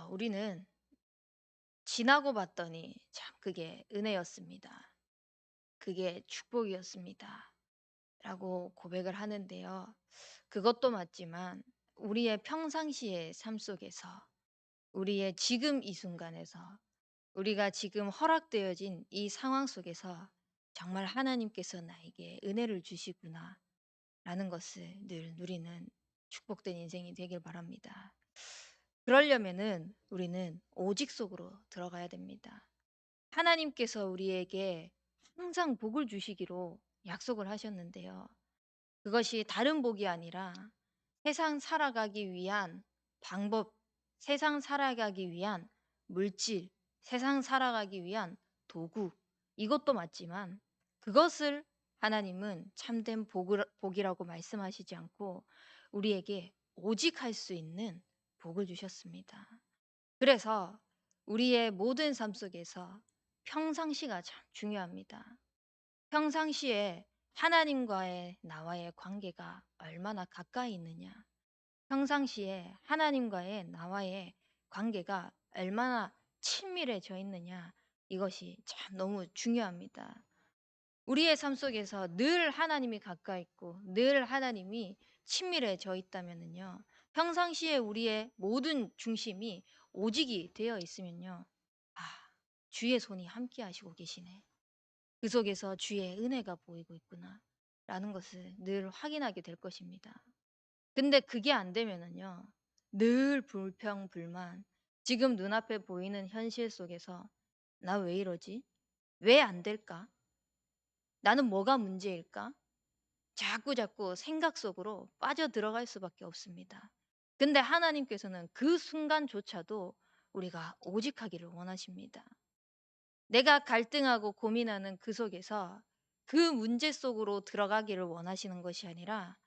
우리는 지나고 봤더니 참 그게 은혜였습니다. 그게 축복이었습니다. 라고 고백을 하는데요. 그것도 맞지만 우리의 평상시의 삶 속에서 우리의 지금 이 순간에서 우리가 지금 허락되어진 이 상황 속에서 정말 하나님께서 나에게 은혜를 주시구나 라는 것을 늘 누리는 축복된 인생이 되길 바랍니다. 그러려면은 우리는 오직 속으로 들어가야 됩니다. 하나님께서 우리에게 항상 복을 주시기로 약속을 하셨는데요. 그것이 다른 복이 아니라 세상 살아가기 위한 방법, 세상 살아가기 위한 물질, 세상 살아가기 위한 도구, 이것도 맞지만 그것을 하나님은 참된 복이라고 말씀하시지 않고 우리에게 오직 할 수 있는 복을 주셨습니다. 그래서 우리의 모든 삶 속에서 평상시가 참 중요합니다. 평상시에 하나님과의 나와의 관계가 얼마나 가까이 있느냐. 평상시에 하나님과의 나와의 관계가 얼마나 친밀해져 있느냐. 이것이 참 너무 중요합니다. 우리의 삶 속에서 늘 하나님이 가까이 있고 늘 하나님이 친밀해져 있다면은요. 평상시에 우리의 모든 중심이 오직이 되어 있으면요. 아, 주의 손이 함께 하시고 계시네. 그 속에서 주의 은혜가 보이고 있구나. 라는 것을 늘 확인하게 될 것입니다. 근데 그게 안 되면은요. 늘 불평, 불만. 지금 눈앞에 보이는 현실 속에서 나 왜 이러지? 왜 안 될까? 나는 뭐가 문제일까? 자꾸자꾸 생각 속으로 빠져들어갈 수밖에 없습니다. 근데 하나님께서는 그 순간조차도 우리가 오직하기를 원하십니다. 내가 갈등하고 고민하는 그 속에서 그 문제 속으로 들어가기를 원하시는 것이 아니라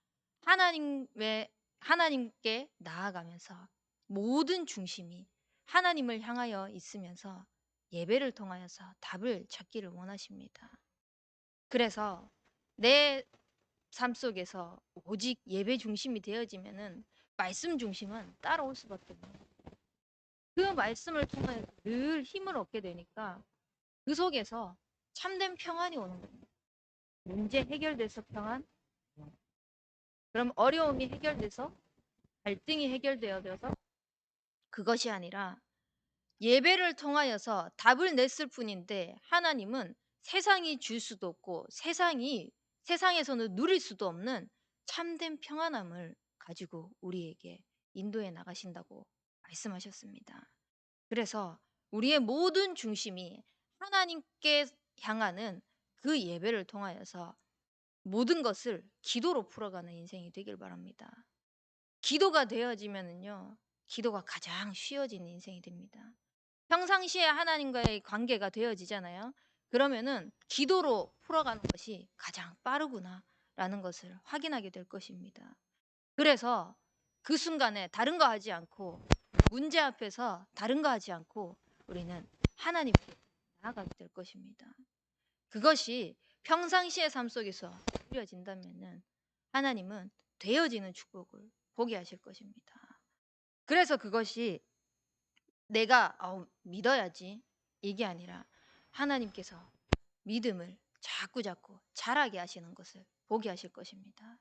하나님께 나아가면서 모든 중심이 하나님을 향하여 있으면서 예배를 통하여서 답을 찾기를 원하십니다. 그래서 내 삶 속에서 오직 예배 중심이 되어지면은 말씀 중심은 따라올 수밖에 없는 그 말씀을 통해 늘 힘을 얻게 되니까 그 속에서 참된 평안이 오는 겁니다. 문제 해결돼서 평안, 그럼 어려움이 해결돼서 갈등이 해결되어져서 그것이 아니라 예배를 통하여서 답을 냈을 뿐인데 하나님은 세상이 줄 수도 없고 세상에서는 누릴 수도 없는 참된 평안함을 가지고 우리에게 인도해 나가신다고 말씀하셨습니다. 그래서 우리의 모든 중심이 하나님께 향하는 그 예배를 통하여서 모든 것을 기도로 풀어가는 인생이 되길 바랍니다. 기도가 되어지면은요, 기도가 가장 쉬워지는 인생이 됩니다. 평상시에 하나님과의 관계가 되어지잖아요. 그러면은 기도로 풀어가는 것이 가장 빠르구나라는 것을 확인하게 될 것입니다. 그래서 그 순간에 다른 거 하지 않고 문제 앞에서 다른 거 하지 않고 우리는 하나님께 나아가게 될 것입니다. 그것이 평상시의 삶 속에서 이루어진다면은 하나님은 되어지는 축복을 보게 하실 것입니다. 그래서 그것이 내가 믿어야지 이게 아니라 하나님께서 믿음을 자꾸자꾸 자라게 하시는 것을 보게 하실 것입니다.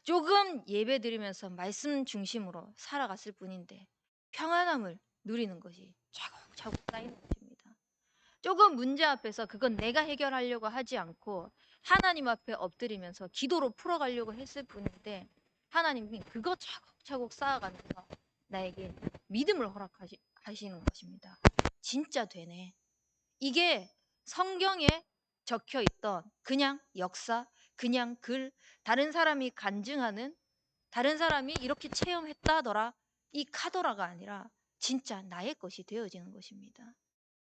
조금 예배 드리면서 말씀 중심으로 살아갔을 뿐인데 평안함을 누리는 것이 차곡차곡 쌓이는 것입니다. 조금 문제 앞에서 그건 내가 해결하려고 하지 않고 하나님 앞에 엎드리면서 기도로 풀어가려고 했을 뿐인데 하나님이 그거 차곡차곡 쌓아가면서 나에게 믿음을 허락하시는 것입니다. 진짜 되네. 이게 성경에 적혀 있던 그냥 역사, 그냥 글, 다른 사람이 간증하는 다른 사람이 이렇게 체험했다더라. 이 카더라가 아니라 진짜 나의 것이 되어지는 것입니다.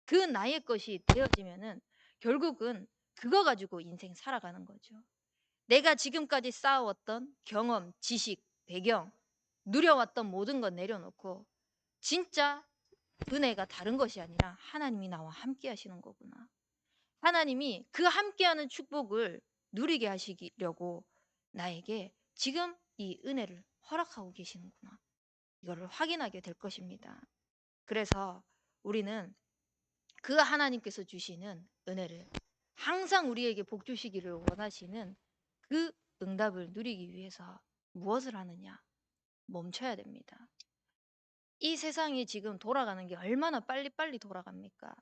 그 나의 것이 되어지면은 결국은 그거 가지고 인생 살아가는 거죠. 내가 지금까지 쌓아왔던 경험, 지식, 배경, 누려왔던 모든 건 내려놓고 진짜 은혜가 다른 것이 아니라 하나님이 나와 함께 하시는 거구나. 하나님이 그 함께하는 축복을 누리게 하시려고 나에게 지금 이 은혜를 허락하고 계시는구나. 이거를 확인하게 될 것입니다. 그래서 우리는 그 하나님께서 주시는 은혜를 항상 우리에게 복 주시기를 원하시는 그 응답을 누리기 위해서 무엇을 하느냐? 멈춰야 됩니다. 이 세상이 지금 돌아가는 게 얼마나 빨리빨리 돌아갑니까?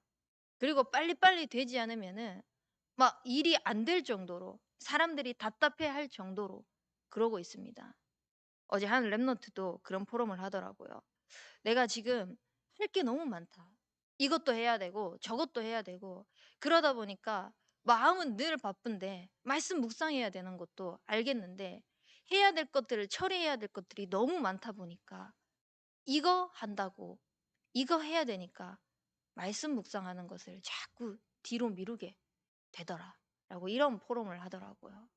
그리고 빨리빨리 되지 않으면은 막 일이 안 될 정도로 사람들이 답답해 할 정도로 그러고 있습니다. 어제 한 랩런트도 그런 포럼을 하더라고요. 내가 지금 할 게 너무 많다. 이것도 해야 되고 저것도 해야 되고 그러다 보니까 마음은 늘 바쁜데 말씀 묵상해야 되는 것도 알겠는데 해야 될 것들을 처리해야 될 것들이 너무 많다 보니까 이거 한다고 이거 해야 되니까 말씀 묵상하는 것을 자꾸 뒤로 미루게 되더라. 라고 이런 포럼을 하더라고요.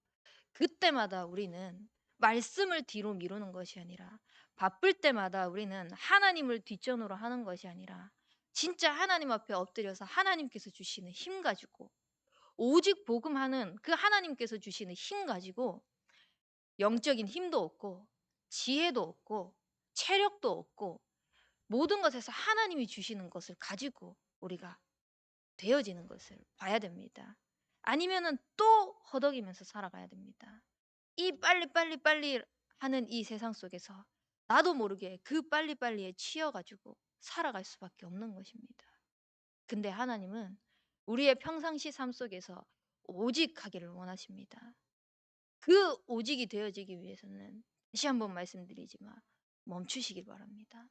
그때마다 우리는 말씀을 뒤로 미루는 것이 아니라 바쁠 때마다 우리는 하나님을 뒷전으로 하는 것이 아니라 진짜 하나님 앞에 엎드려서 하나님께서 주시는 힘 가지고 오직 복음하는 그 하나님께서 주시는 힘 가지고 영적인 힘도 얻고 지혜도 얻고 체력도 얻고 모든 것에서 하나님이 주시는 것을 가지고 우리가 되어지는 것을 봐야 됩니다. 아니면은 또 허덕이면서 살아가야 됩니다. 이 빨리 하는 이 세상 속에서 나도 모르게 그 빨리빨리에 치여 가지고 살아갈 수밖에 없는 것입니다. 근데 하나님은 우리의 평상시 삶 속에서 오직 하기를 원하십니다. 그 오직이 되어지기 위해서는 다시 한번 말씀드리지만 멈추시길 바랍니다.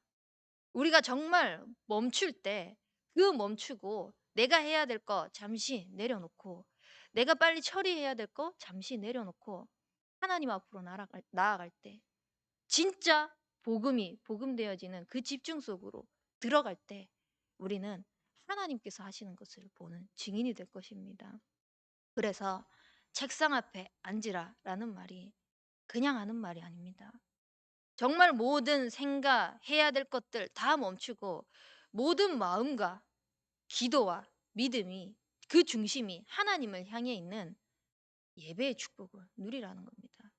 우리가 정말 멈출 때 그 멈추고 내가 해야 될 거 잠시 내려놓고 내가 빨리 처리해야 될 거 잠시 내려놓고 하나님 앞으로 나아갈 때 진짜 복음이 복음되어지는 그 집중 속으로 들어갈 때 우리는 하나님께서 하시는 것을 보는 증인이 될 것입니다. 그래서 책상 앞에 앉으라라는 말이 그냥 하는 말이 아닙니다. 정말 모든 생각, 해야 될 것들 다 멈추고 모든 마음과 기도와 믿음이 그 중심이 하나님을 향해 있는 예배의 축복을 누리라는 겁니다.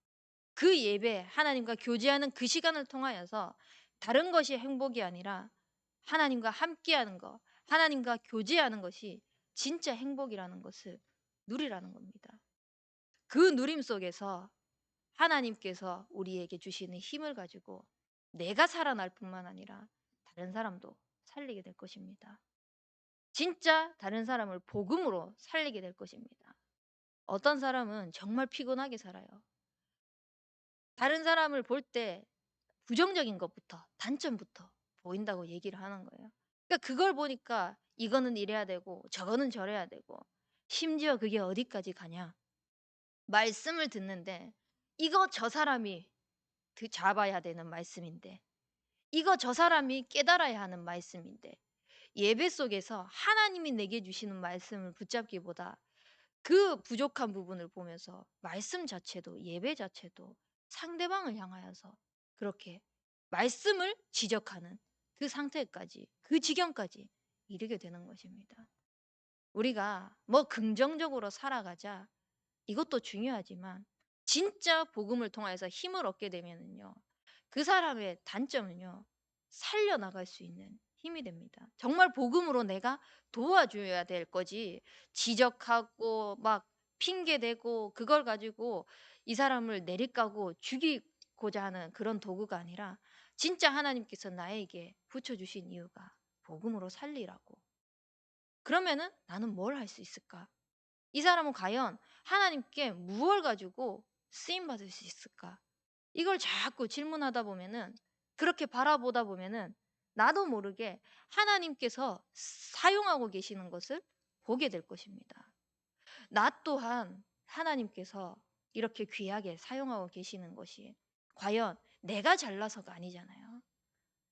그 예배, 하나님과 교제하는 그 시간을 통하여서 다른 것이 행복이 아니라 하나님과 함께하는 것, 하나님과 교제하는 것이 진짜 행복이라는 것을 누리라는 겁니다. 그 누림 속에서 하나님께서 우리에게 주시는 힘을 가지고 내가 살아날 뿐만 아니라 다른 사람도 살리게 될 것입니다. 진짜 다른 사람을 복음으로 살리게 될 것입니다. 어떤 사람은 정말 피곤하게 살아요. 다른 사람을 볼 때 부정적인 것부터 단점부터 보인다고 얘기를 하는 거예요. 그러니까 그걸 보니까 이거는 이래야 되고 저거는 저래야 되고 심지어 그게 어디까지 가냐? 말씀을 듣는데 이거 저 사람이 잡아야 되는 말씀인데 이거 저 사람이 깨달아야 하는 말씀인데 예배 속에서 하나님이 내게 주시는 말씀을 붙잡기보다 그 부족한 부분을 보면서 말씀 자체도 예배 자체도 상대방을 향하여서 그렇게 말씀을 지적하는 그 상태까지 그 지경까지 이르게 되는 것입니다. 우리가 뭐 긍정적으로 살아가자 이것도 중요하지만 진짜 복음을 통해서 힘을 얻게 되면은요. 그 사람의 단점은요. 살려나갈 수 있는 힘이 됩니다. 정말 복음으로 내가 도와줘야 될 거지 지적하고 막 핑계 대고 그걸 가지고 이 사람을 내리까고 죽이고자 하는 그런 도구가 아니라 진짜 하나님께서 나에게 붙여 주신 이유가 복음으로 살리라고. 그러면은 나는 뭘 할 수 있을까? 이 사람은 과연 하나님께 무엇을 가지고 쓰임 받을 수 있을까? 이걸 자꾸 질문하다 보면은 그렇게 바라보다 보면은 나도 모르게 하나님께서 사용하고 계시는 것을 보게 될 것입니다. 나 또한 하나님께서 이렇게 귀하게 사용하고 계시는 것이 과연 내가 잘나서가 아니잖아요.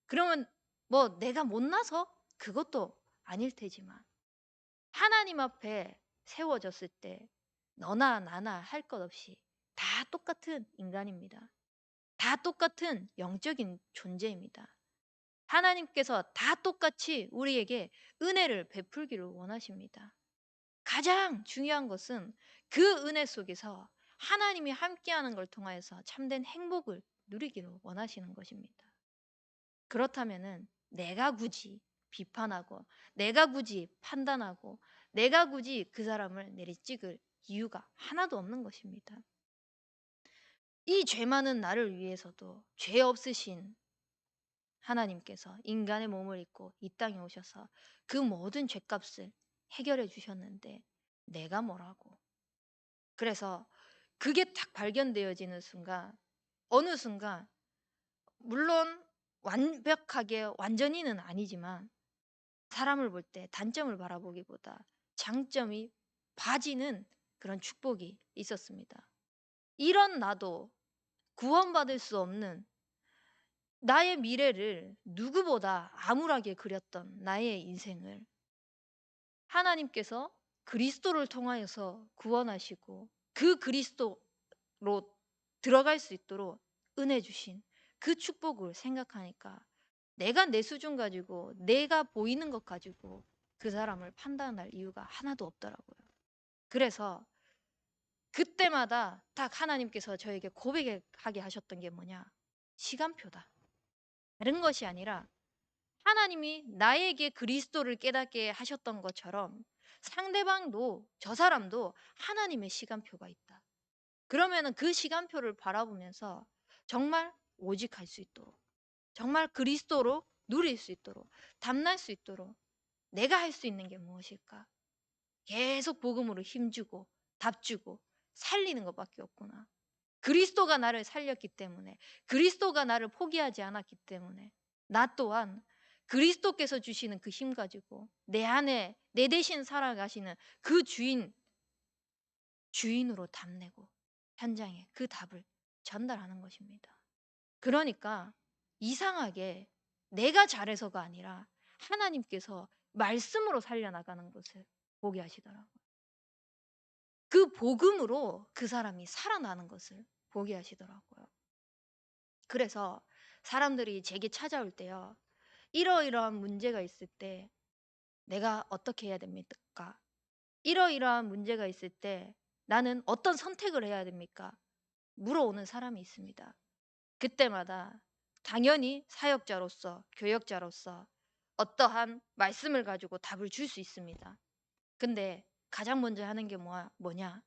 그러면 뭐 내가 못나서 그것도 아닐 테지만 하나님 앞에 세워졌을 때 너나 나나 할 것 없이 다 똑같은 인간입니다. 다 똑같은 영적인 존재입니다. 하나님께서 다 똑같이 우리에게 은혜를 베풀기를 원하십니다. 가장 중요한 것은 그 은혜 속에서 하나님이 함께하는 걸 통하여서 참된 행복을 누리기를 원하시는 것입니다. 그렇다면은 내가 굳이 비판하고 내가 굳이 판단하고 내가 굳이 그 사람을 내리찍을 이유가 하나도 없는 것입니다. 이 죄 많은 나를 위해서도 죄 없으신 하나님께서 인간의 몸을 입고 이 땅에 오셔서 그 모든 죄값을 해결해 주셨는데 내가 뭐라고. 그래서 그게 딱 발견되어지는 순간 어느 순간 물론 완벽하게 완전히는 아니지만 사람을 볼 때 단점을 바라보기보다 장점이 봐지는 그런 축복이 있었습니다. 이런 나도 구원받을 수 없는 나의 미래를 누구보다 암울하게 그렸던 나의 인생을 하나님께서 그리스도를 통하여서 구원하시고 그 그리스도로 들어갈 수 있도록 은혜 주신 그 축복을 생각하니까 내가 내 수준 가지고 내가 보이는 것 가지고 그 사람을 판단할 이유가 하나도 없더라고요. 그래서 그때마다 딱 하나님께서 저에게 고백하게 하셨던 게 뭐냐? 시간표다. 다른 것이 아니라 하나님이 나에게 그리스도를 깨닫게 하셨던 것처럼 상대방도 저 사람도 하나님의 시간표가 있다. 그러면은 그 시간표를 바라보면서 정말 오직할 수 있도록 정말 그리스도로 누릴 수 있도록 담날 수 있도록 내가 할 수 있는 게 무엇일까? 계속 복음으로 힘주고 답주고 살리는 것밖에 없구나. 그리스도가 나를 살렸기 때문에 그리스도가 나를 포기하지 않았기 때문에 나 또한 그리스도께서 주시는 그 힘 가지고 내 안에 내 대신 살아가시는 그 주인으로 답내고 현장에 그 답을 전달하는 것입니다. 그러니까 이상하게 내가 잘해서가 아니라 하나님께서 말씀으로 살려나가는 것을 보게 하시더라고요. 그 복음으로 그 사람이 살아나는 것을 보게 하시더라고요. 그래서 사람들이 제게 찾아올 때요. 이러이러한 문제가 있을 때 내가 어떻게 해야 됩니까? 이러이러한 문제가 있을 때 나는 어떤 선택을 해야 됩니까? 물어오는 사람이 있습니다. 그때마다 당연히 사역자로서, 교역자로서 어떠한 말씀을 가지고 답을 줄 수 있습니다. 근데 가장 먼저 하는 게 뭐냐?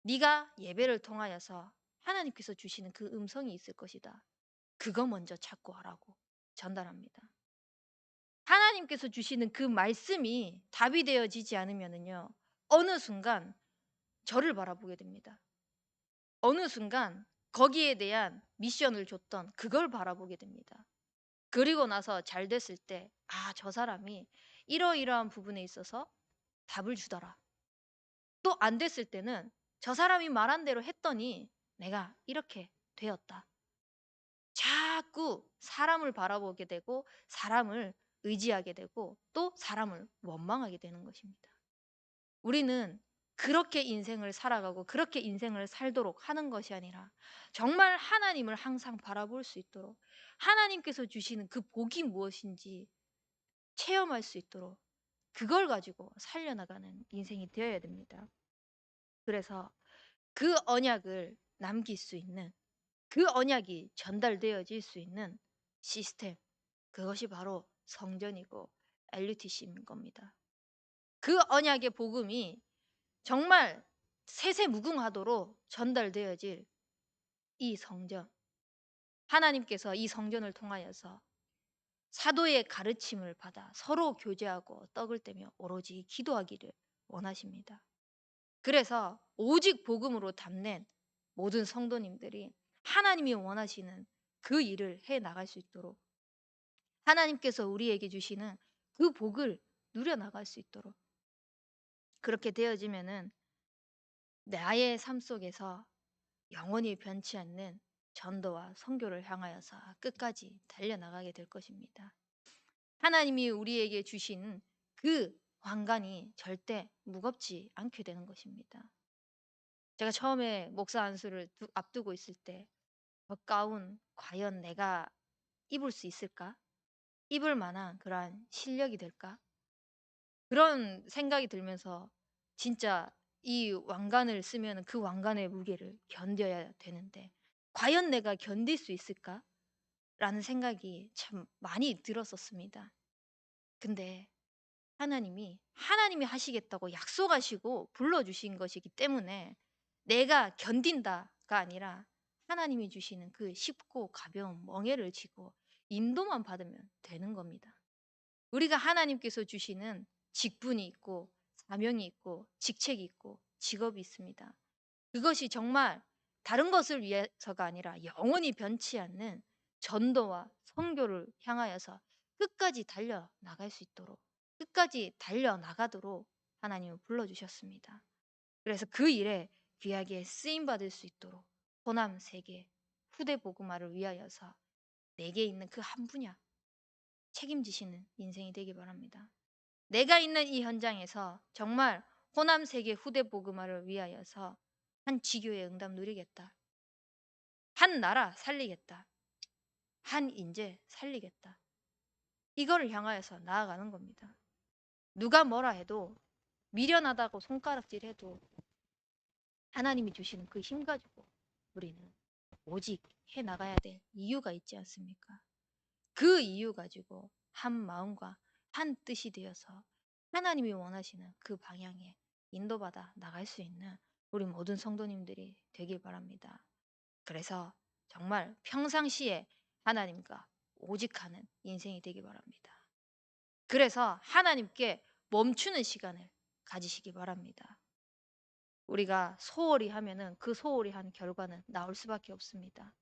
네가 예배를 통하여서 하나님께서 주시는 그 음성이 있을 것이다. 그거 먼저 찾고 하라고 전달합니다. 하나님께서 주시는 그 말씀이 답이 되어지지 않으면은요. 어느 순간 저를 바라보게 됩니다. 어느 순간 거기에 대한 미션을 줬던 그걸 바라보게 됩니다. 그리고 나서 잘 됐을 때, 아, 저 사람이 이러이러한 부분에 있어서 답을 주더라. 또 안 됐을 때는 저 사람이 말한 대로 했더니 내가 이렇게 되었다. 자꾸 사람을 바라보게 되고 사람을 의지하게 되고 또 사람을 원망하게 되는 것입니다. 우리는 그렇게 인생을 살아가고 그렇게 인생을 살도록 하는 것이 아니라 정말 하나님을 항상 바라볼 수 있도록 하나님께서 주시는 그 복이 무엇인지 체험할 수 있도록 그걸 가지고 살려나가는 인생이 되어야 됩니다. 그래서 그 언약을 남길 수 있는 그 언약이 전달되어질 수 있는 시스템, 그것이 바로 성전이고 LUTC인 겁니다. 그 언약의 복음이 정말 세세무궁하도록 전달되어질 이 성전, 하나님께서 이 성전을 통하여서 사도의 가르침을 받아 서로 교제하고 떡을 떼며 오로지 기도하기를 원하십니다. 그래서 오직 복음으로 담는 모든 성도님들이 하나님이 원하시는 그 일을 해 나갈 수 있도록 하나님께서 우리에게 주시는 그 복을 누려 나갈 수 있도록 그렇게 되어지면은 나의 삶 속에서 영원히 변치 않는 전도와 선교를 향하여서 끝까지 달려나가게 될 것입니다. 하나님이 우리에게 주신 그 왕관이 절대 무겁지 않게 되는 것입니다. 제가 처음에 목사 안수를 앞두고 있을 때 저 가운 과연 내가 입을 수 있을까? 입을 만한 그러한 실력이 될까? 그런 생각이 들면서 진짜 이 왕관을 쓰면 그 왕관의 무게를 견뎌야 되는데 과연 내가 견딜 수 있을까? 라는 생각이 참 많이 들었었습니다. 근데 하나님이 하시겠다고 약속하시고 불러주신 것이기 때문에 내가 견딘다가 아니라 하나님이 주시는 그 쉽고 가벼운 멍에를 지고 인도만 받으면 되는 겁니다. 우리가 하나님께서 주시는 직분이 있고 사명이 있고 직책이 있고 직업이 있습니다. 그것이 정말 다른 것을 위해서가 아니라 영원히 변치 않는 전도와 선교를 향하여서 끝까지 달려 나갈 수 있도록, 끝까지 달려 나가도록 하나님을 불러주셨습니다. 그래서 그 일에 귀하게 쓰임 받을 수 있도록 호남 세계 후대 복음화를 위하여서 내게 있는 그 한 분야 책임지시는 인생이 되기 바랍니다. 내가 있는 이 현장에서 정말 호남 세계 후대 복음화를 위하여서 한 지교의 응답 누리겠다. 한 나라 살리겠다. 한 인재 살리겠다. 이거를 향하여서 나아가는 겁니다. 누가 뭐라 해도 미련하다고 손가락질해도 하나님이 주시는 그 힘 가지고 우리는 오직 해 나가야 될 이유가 있지 않습니까? 그 이유 가지고 한 마음과 한 뜻이 되어서 하나님이 원하시는 그 방향에 인도받아 나갈 수 있는 우리 모든 성도님들이 되길 바랍니다. 그래서 정말 평상시에 하나님과 오직 하는 인생이 되기 바랍니다. 그래서 하나님께 멈추는 시간을 가지시기 바랍니다. 우리가 소홀히 하면은 그 소홀히 한 결과는 나올 수밖에 없습니다.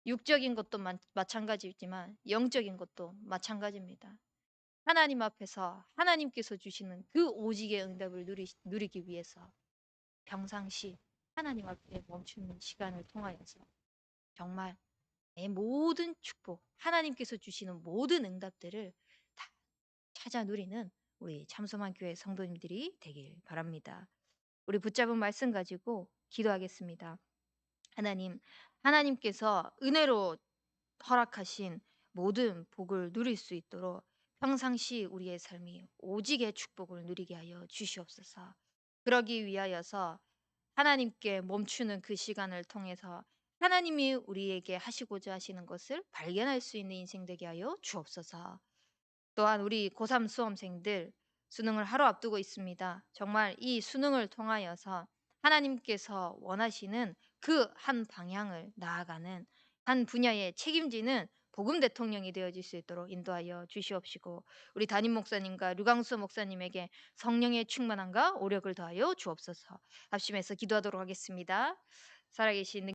육적인 것도 마찬가지지만 영적인 것도 마찬가지입니다. 하나님 앞에서 하나님께서 주시는 그 오직의 응답을 누리기 위해서 평상시 하나님 앞에 멈추는 시간을 통하여서 정말 내 모든 축복, 하나님께서 주시는 모든 응답들을 다 찾아 누리는 우리 참소만 교회 성도님들이 되길 바랍니다. 우리 붙잡은 말씀 가지고 기도하겠습니다. 하나님께서 은혜로 허락하신 모든 복을 누릴 수 있도록 평상시 우리의 삶이 오직의 축복을 누리게 하여 주시옵소서. 그러기 위하여서 하나님께 멈추는 그 시간을 통해서 하나님이 우리에게 하시고자 하시는 것을 발견할 수 있는 인생 되게 하여 주옵소서. 또한 우리 고3 수험생들 수능을 하루 앞두고 있습니다. 정말 이 수능을 통하여서 하나님께서 원하시는 그 한 방향을 나아가는 한 분야에 책임지는 복음 대통령이 되어질 수 있도록 인도하여 주시옵시고 우리 담임 목사님과 류광수 목사님에게 성령의 충만함과 오력을 더하여 주옵소서. 합심해서 기도하도록 하겠습니다. 살아계신